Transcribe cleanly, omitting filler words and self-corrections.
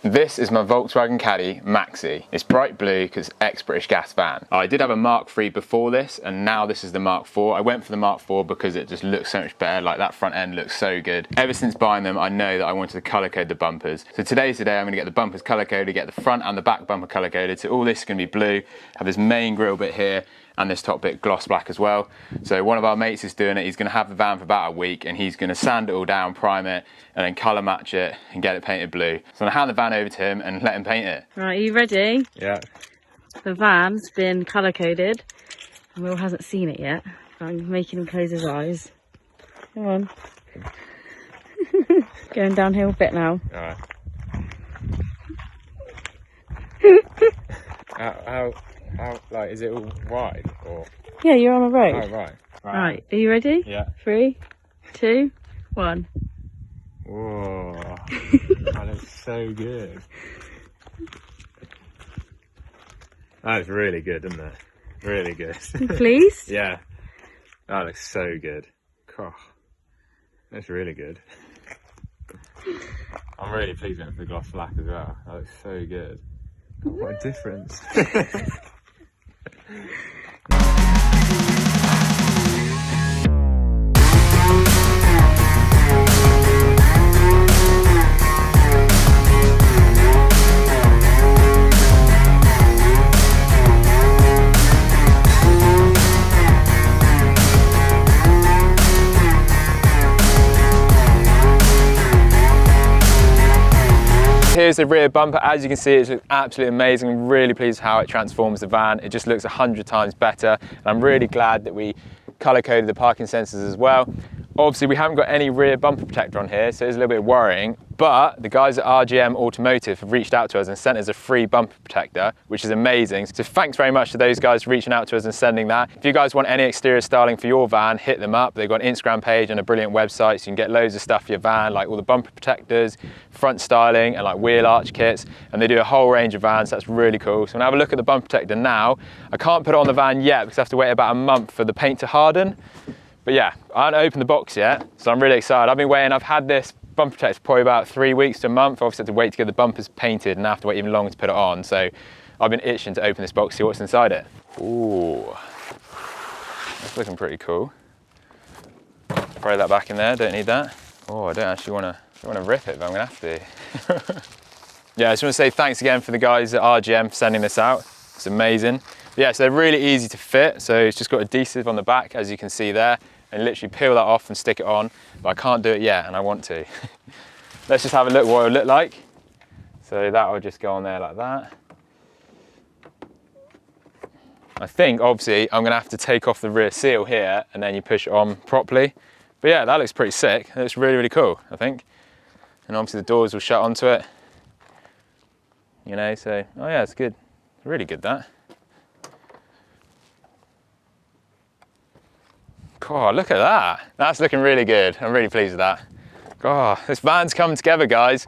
This is my Volkswagen Caddy Maxi. It's bright blue because it's ex-British gas van. I did have a Mark III before this, and now this is the Mark IV. I went for the Mark IV because it just looks so much better. Like, that front end looks so good. Ever since buying them, I know that I wanted to colour code the bumpers. So today's the day I'm going to get the bumpers colour coded, get the front and the back bumper colour coded. So all this is going to be blue. Have this main grille bit here and this top bit gloss black as well. So one of our mates is doing it. He's going to have the van for about a week, and he's going to sand it all down, prime it, and then colour match it and get it painted blue. So I'm going to hand the van over to him and let him paint it. Right, are you ready? Yeah. The van's been colour coded, and Will hasn't seen it yet. I'm making him close his eyes. Come on. Going downhill a bit now. Alright. How, like, is it all wide, or? Yeah, you're on the road. Oh, right. Right, are you ready? Yeah. 3, 2, 1. Whoa. That looks so good. That is really good, isn't it? Really good. Pleased? Yeah. That looks so good. Oh, that's really good. I'm really pleased with the gloss black as well. That looks so good. What a difference. Here's the rear bumper. As you can see, it looks absolutely amazing. I'm really pleased how it transforms the van. It just looks 100 times better. And I'm really glad that we color coded the parking sensors as well. Obviously, we haven't got any rear bumper protector on here, so it's a little bit worrying, but the guys at RGM Automotive have reached out to us and sent us a free bumper protector, which is amazing. So thanks very much to those guys for reaching out to us and sending that. If you guys want any exterior styling for your van, hit them up. They've got an Instagram page and a brilliant website, so you can get loads of stuff for your van, like all the bumper protectors, front styling, and like wheel arch kits, and they do a whole range of vans. That's really cool. So I'm gonna have a look at the bumper protector now. I can't put it on the van yet because I have to wait about a month for the paint to harden. But yeah, I haven't opened the box yet, so I'm really excited. I've been waiting, I've had this bumper protector for probably about 3 weeks to a month. Obviously I had to wait to get the bumpers painted and I have to wait even longer to put it on. So I've been itching to open this box, see what's inside it. Ooh, that's looking pretty cool. Throw that back in there, don't need that. Oh, I don't actually want to rip it, but I'm gonna have to. Yeah, I just want to say thanks again for the guys at RGM for sending this out. It's amazing. But yeah, so they're really easy to fit. So it's just got adhesive on the back, as you can see there, and literally peel that off and stick it on. But I can't do it yet, and I want to. Let's just have a look what it'll look like. So that will just go on there like that. I think, obviously, I'm gonna have to take off the rear seal here, and then you push it on properly. But yeah, that looks pretty sick. It looks really, really cool, I think. And obviously the doors will shut onto it. You know, so, oh yeah, it's good. Really good, that. God, look at that. That's looking really good. I'm really pleased with that. God, this van's coming together, guys.